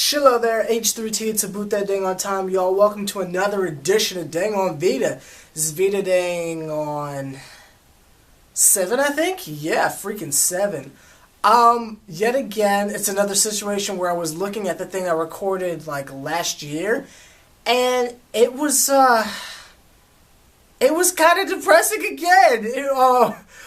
Hello there, H+III+T, it's about that dang on time, y'all. Welcome to another edition of Dang on VEDA. This is VEDA dang on 7, I think? Yeah, freaking 7. Yet again, it's another situation where I was looking at the thing I recorded, like, last year, and it was kind of depressing again.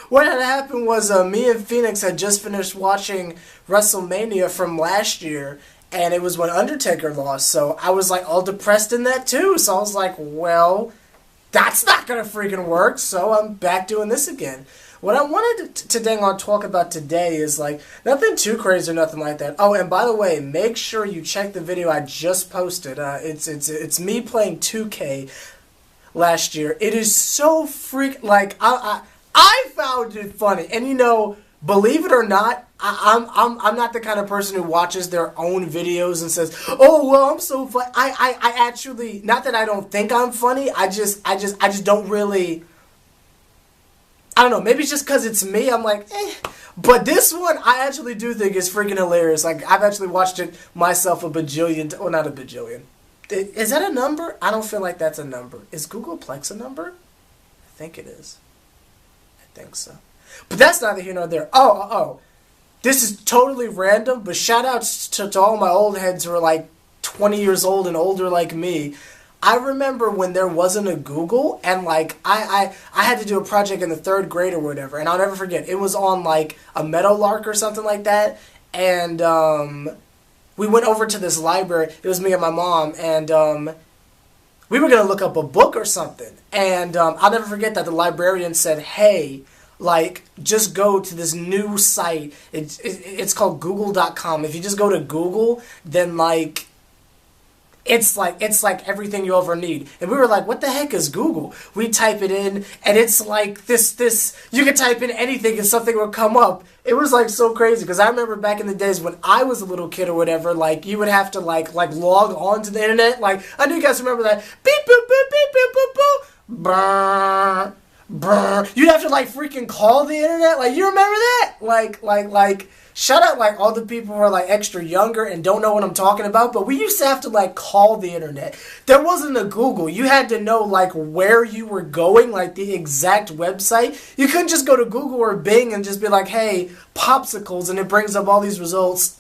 What had happened was, me and Phoenix had just finished watching WrestleMania from last year, and it was when Undertaker lost, so I was, like, all depressed in that, too. So I was like, well, that's not gonna freaking work, so I'm back doing this again. What I wanted to dang on talk about today is, like, nothing too crazy or nothing like that. Oh, and by the way, make sure you check the video I just posted. It's me playing 2K last year. It is so like, I found it funny, and you know, believe it or not, I'm not the kind of person who watches their own videos and says, "Oh well, I'm so funny." I actually, not that I don't think I'm funny. I just don't really. I don't know. Maybe it's just because it's me. I'm like, eh. But this one, I actually do think is freaking hilarious. Like, I've actually watched it myself a bajillion. Well, not a bajillion. Is that a number? I don't feel like that's a number. Is Googleplex a number? I think it is. I think so. But that's neither here nor there. Oh. This is totally random, but shout outs to all my old heads who are like 20 years old and older like me. I remember when there wasn't a Google, and like I had to do a project in the 3rd grade or whatever, and I'll never forget. It was on like a Meadowlark or something like that, and we went over to this library. It was me and my mom, and we were gonna look up a book or something, and I'll never forget that the librarian said, "Hey, like, just go to this new site. It's called Google.com. If you just go to Google, then like it's like everything you ever need." And we were like, "What the heck is Google?" We type it in, and it's like this. You could type in anything, and something would come up. It was like so crazy because I remember back in the days when I was a little kid or whatever, like you would have to like log on to the internet. Like, I know you guys remember that. Beep boop boop beep boop boop boop. Brrr. Brr. You'd have to like freaking call the internet. Like, you remember that? Like shout out like all the people who are like extra younger and don't know what I'm talking about, but we used to have to like call the internet. There wasn't a Google. You had to know like where you were going, like the exact website. You couldn't just go to Google or Bing and just be like, "Hey, popsicles," and it brings up all these results.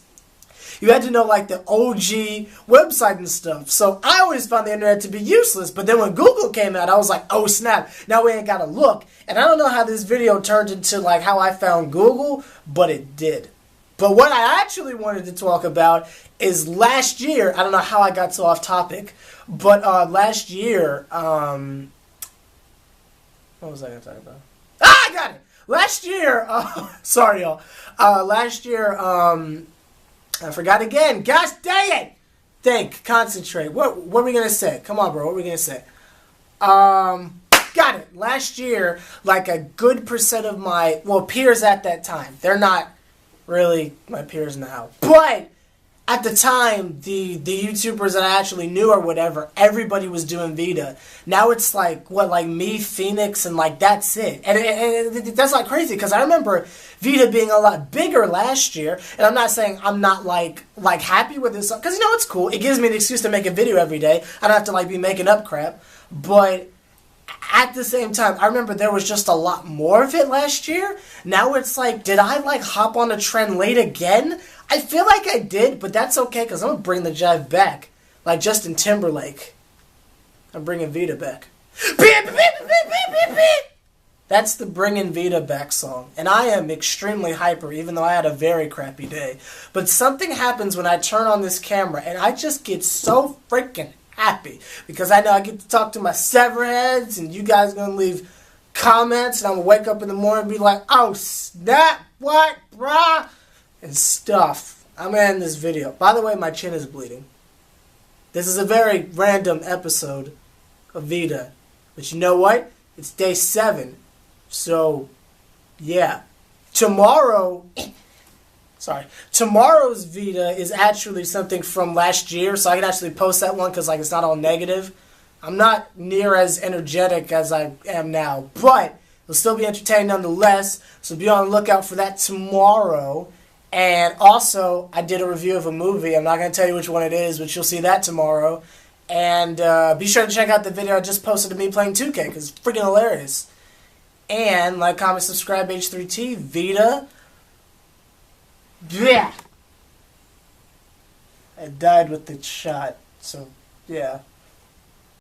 You had to know like the OG website and stuff. So I always found the internet to be useless. But then when Google came out, I was like, oh snap, now we ain't gotta look. And I don't know how this video turned into like how I found Google, but it did. But what I actually wanted to talk about is last year. I don't know how I got so off topic, but last year, what was I gonna talk about? I got it! Last year, sorry y'all. Last year, I forgot again. Gosh dang it! Think. Concentrate. What are we going to say? Come on, bro. What are we going to say? Got it. Last year, like a good percent of my, peers at that time. They're not really my peers now. But at the time, the YouTubers that I actually knew or whatever, everybody was doing VEDA. Now it's like, like me, Phoenix, and like that's it. And that's like crazy because I remember VEDA being a lot bigger last year. And I'm not saying I'm not like happy with this, because you know it's cool. It gives me an excuse to make a video every day. I don't have to like be making up crap. But at the same time, I remember there was just a lot more of it last year. Now it's like, did I like hop on a trend late again? I feel like I did, but that's okay because I'm going to bring the jive back. Like Justin Timberlake. I'm bringing VEDA back. That's the Bringing VEDA Back song. And I am extremely hyper, even though I had a very crappy day. But something happens when I turn on this camera, and I just get so freaking happy. Because I know I get to talk to my Severheads, and you guys are going to leave comments, and I'm going to wake up in the morning and be like, oh, snap, what, brah? And stuff. I'm going to end this video. By the way, my chin is bleeding. This is a very random episode of VEDA. But you know what? It's day 7. So, yeah. Tomorrow's VEDA is actually something from last year. So I can actually post that one because like it's not all negative. I'm not near as energetic as I am now. But it'll still be entertaining nonetheless. So be on the lookout for that tomorrow. And also, I did a review of a movie. I'm not going to tell you which one it is, but you'll see that tomorrow. And be sure to check out the video I just posted of me playing 2K, because it's freaking hilarious. And like, comment, subscribe, H+III+T, VEDA. Yeah. I died with the shot, so yeah.